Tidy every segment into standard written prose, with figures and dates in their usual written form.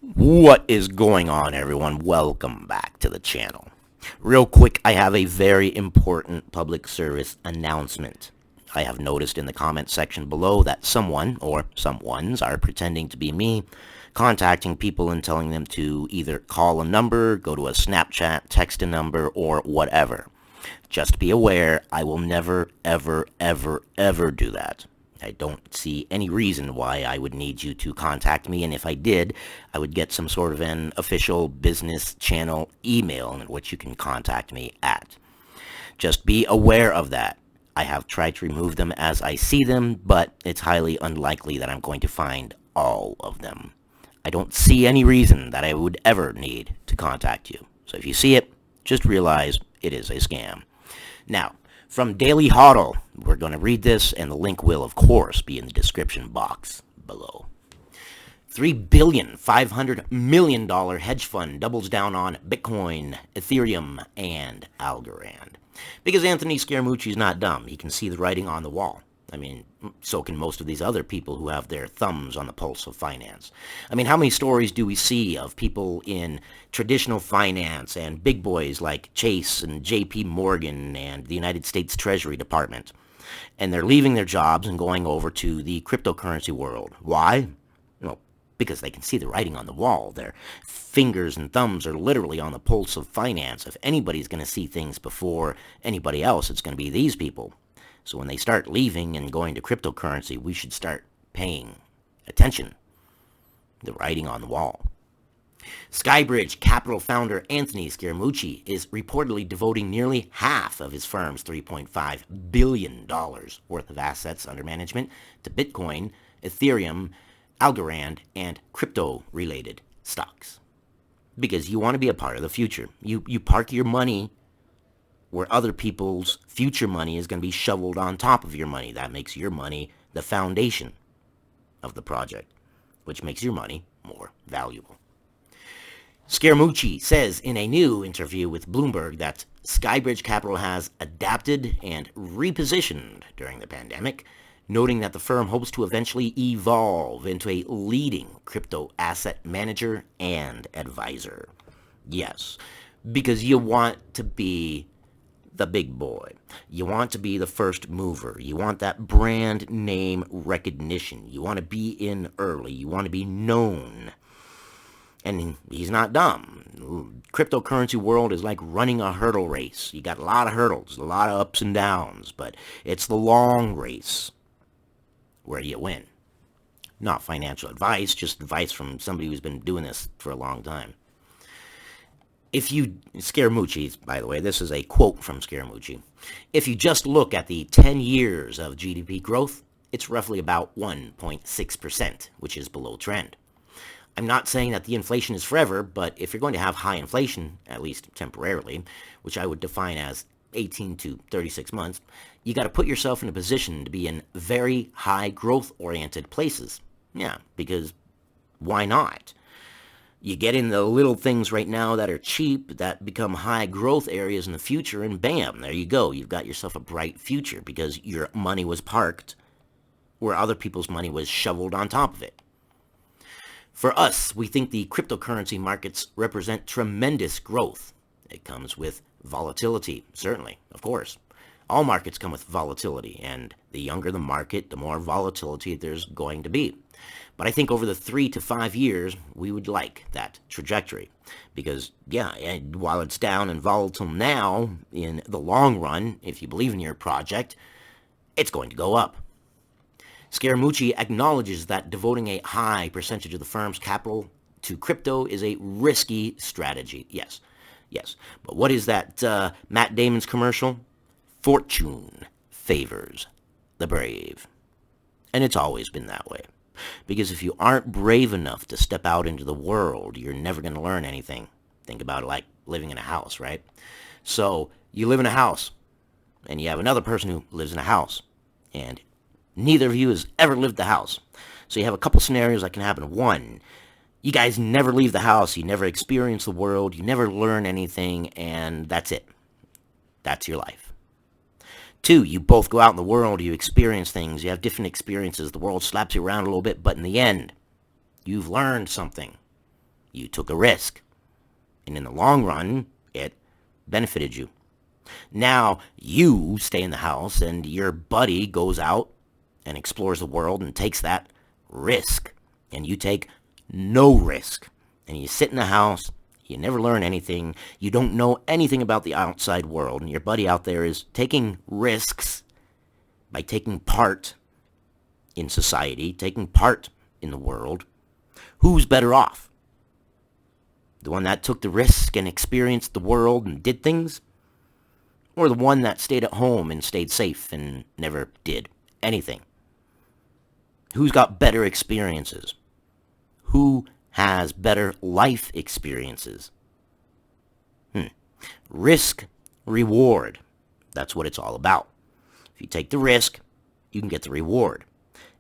What is going on, everyone? Welcome back to the channel. Real quick, I have a very important public service announcement. I have noticed in the comment section below that someone or someones are pretending to be me, contacting people and telling them to either call a number, go to a Snapchat, text a number, or whatever. Just be aware, I will never, ever, ever, ever do that. I don't see any reason why I would need you to contact me, and if I did, I would get some sort of an official business channel email in which you can contact me at. Just be aware of that. I have tried to remove them as I see them, but it's highly unlikely that I'm going to find all of them. I don't see any reason that I would ever need to contact you. So if you see it, just realize it is a scam. Now, from Daily Hodl, we're going to read this, and the link will, of course, be in the description box below. $3,500,000,000 hedge fund doubles down on Bitcoin, Ethereum, and Algorand. Because Anthony Scaramucci's not dumb. He can see the writing on the wall. I mean, so can most of these other people who have their thumbs on the pulse of finance. I mean, how many stories do we see of people in traditional finance and big boys like Chase and JP Morgan and the United States Treasury Department? And they're leaving their jobs and going over to the cryptocurrency world. Why? Well, because they can see the writing on the wall. Their fingers and thumbs are literally on the pulse of finance. If anybody's going to see things before anybody else, it's going to be these people. So when they start leaving and going to cryptocurrency, we should start paying attention. The writing on the wall. SkyBridge Capital founder Anthony Scaramucci is reportedly devoting nearly half of his firm's $3.5 billion worth of assets under management to Bitcoin, Ethereum, Algorand, and crypto-related stocks. Because you want to be a part of the future. You park your money where other people's future money is going to be shoveled on top of your money. That makes your money the foundation of the project, which makes your money more valuable. Scaramucci says in a new interview with Bloomberg that SkyBridge Capital has adapted and repositioned during the pandemic, noting that the firm hopes to eventually evolve into a leading crypto asset manager and advisor. Yes, because you want to be the big boy. You want to be the first mover. You want that brand name recognition. You want to be in early. You want to be known. And he's not dumb. Cryptocurrency world is like running a hurdle race. You got a lot of hurdles, a lot of ups and downs, but it's the long race where you win. Not financial advice, just advice from somebody who's been doing this for a long time. Scaramucci, by the way, this is a quote from Scaramucci. If you just look at the 10 years of GDP growth, it's roughly about 1.6%, which is below trend. I'm not saying that the inflation is forever, but if you're going to have high inflation, at least temporarily, which I would define as 18 to 36 months, you got to put yourself in a position to be in very high growth-oriented places. Yeah, because why not? You get in the little things right now that are cheap, that become high growth areas in the future, and bam, there you go. You've got yourself a bright future because your money was parked where other people's money was shoveled on top of it. For us, we think the cryptocurrency markets represent tremendous growth. It comes with volatility, certainly, of course. All markets come with volatility, and the younger the market, the more volatility there's going to be. But I think over the 3 to 5 years, we would like that trajectory. Because, yeah, while it's down and volatile now, in the long run, if you believe in your project, it's going to go up. Scaramucci acknowledges that devoting a high percentage of the firm's capital to crypto is a risky strategy. Yes. But what is that Matt Damon's commercial? Fortune favors the brave. And it's always been that way. Because if you aren't brave enough to step out into the world, you're never going to learn anything. Think about it like living in a house, right? So you live in a house, and you have another person who lives in a house, and neither of you has ever lived the house. So you have a couple scenarios that can happen. One, you guys never leave the house, you never experience the world, you never learn anything, and that's it. That's your life. 2, you both go out in the world, you experience things, you have different experiences, the world slaps you around a little bit, but in the end, you've learned something. You took a risk. And in the long run, it benefited you. Now you stay in the house and your buddy goes out and explores the world and takes that risk. And you take no risk. And you sit in the house, you never learn anything, you don't know anything about the outside world, and your buddy out there is taking risks by taking part in society, taking part in the world. Who's better off? The one that took the risk and experienced the world and did things? Or the one that stayed at home and stayed safe and never did anything? Who's got better experiences? Who has better life experiences? Risk, reward. That's what it's all about. If you take the risk, you can get the reward.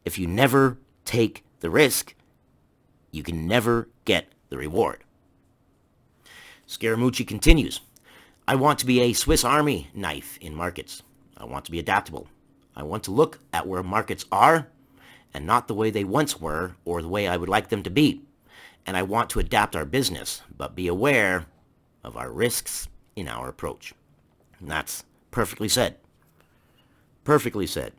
If you never take the risk, you can never get the reward. Scaramucci continues, I want to be a Swiss Army knife in markets. I want to be adaptable. I want to look at where markets are and not the way they once were or the way I would like them to be. And I want to adapt our business, but be aware of our risks in our approach. And that's perfectly said. Perfectly said.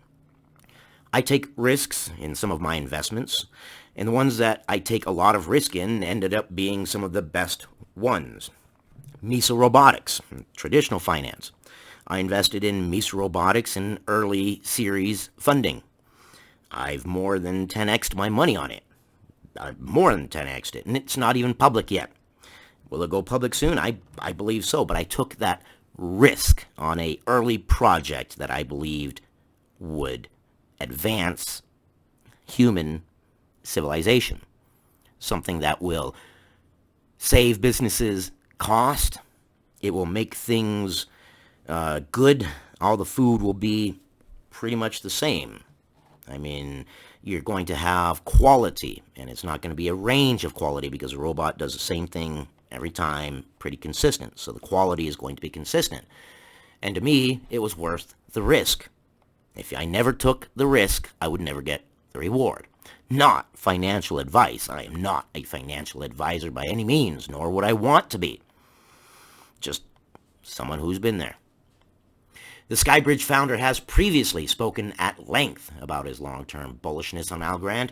I take risks in some of my investments, and the ones that I take a lot of risk in ended up being some of the best ones. Misa Robotics, traditional finance. I invested in Misa Robotics in early series funding. I've more than 10x'd my money on it. I've more than 10x'd it, and it's not even public yet. Will it go public soon? I believe so, but I took that risk on an early project that I believed would advance human civilization. Something that will save businesses cost. It will make things good. All the food will be pretty much the same. I mean, you're going to have quality, and it's not going to be a range of quality because a robot does the same thing every time, pretty consistent. So the quality is going to be consistent. And to me, it was worth the risk. If I never took the risk, I would never get the reward. Not financial advice. I am not a financial advisor by any means, nor would I want to be. Just someone who's been there. The SkyBridge founder has previously spoken at length about his long-term bullishness on Algorand,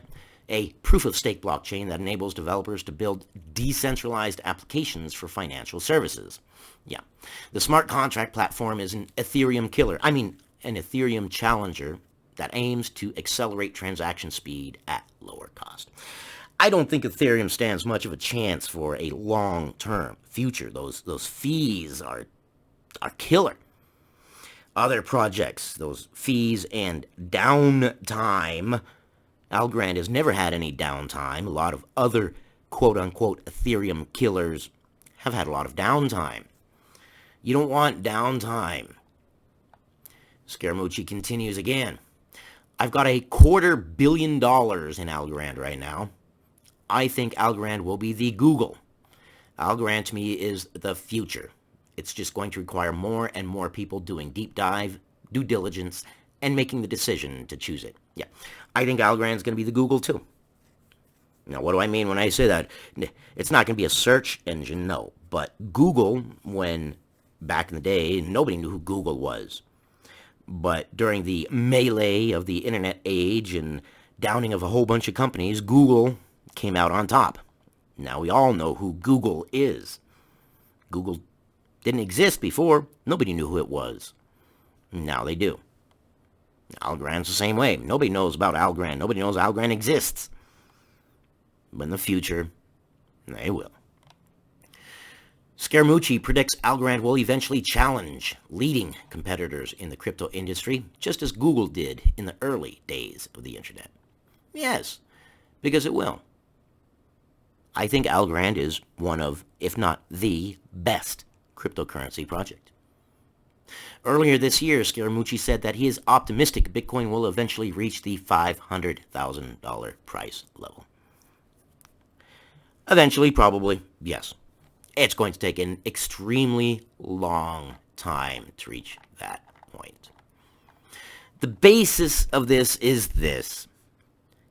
a proof-of-stake blockchain that enables developers to build decentralized applications for financial services. Yeah, the smart contract platform is an Ethereum killer. An Ethereum challenger that aims to accelerate transaction speed at lower cost. I don't think Ethereum stands much of a chance for a long-term future. Those fees are killer. Other projects, those fees and downtime. Algorand has never had any downtime. A lot of other quote-unquote Ethereum killers have had a lot of downtime. You don't want downtime. Scaramucci continues again. I've got $250 million in Algorand right now. I think Algorand will be the Google. Algorand to me is the future. It's just going to require more and more people doing deep dive, due diligence, and making the decision to choose it. Yeah, I think Algorand's going to be the Google too. Now, what do I mean when I say that? It's not going to be a search engine, no. But Google, when back in the day, nobody knew who Google was. But during the melee of the internet age and downing of a whole bunch of companies, Google came out on top. Now we all know who Google is. Google didn't exist before. Nobody knew who it was. Now they do. Algorand's the same way. Nobody knows about Algorand. Nobody knows Algorand exists. But in the future, they will. Scaramucci predicts Algorand will eventually challenge leading competitors in the crypto industry, just as Google did in the early days of the internet. Yes, because it will. I think Algorand is one of, if not the best cryptocurrency project. Earlier this year, Scaramucci said that he is optimistic Bitcoin will eventually reach the $500,000 price level. Eventually, probably, yes. It's going to take an extremely long time to reach that point. The basis of this is this.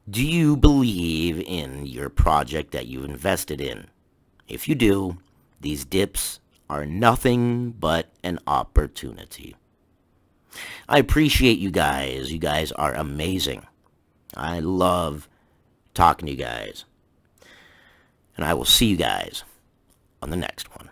Do you believe in your project that you invested in? If you do, these dips are nothing but an opportunity. I appreciate you guys. You guys are amazing. I love talking to you guys. And I will see you guys on the next one.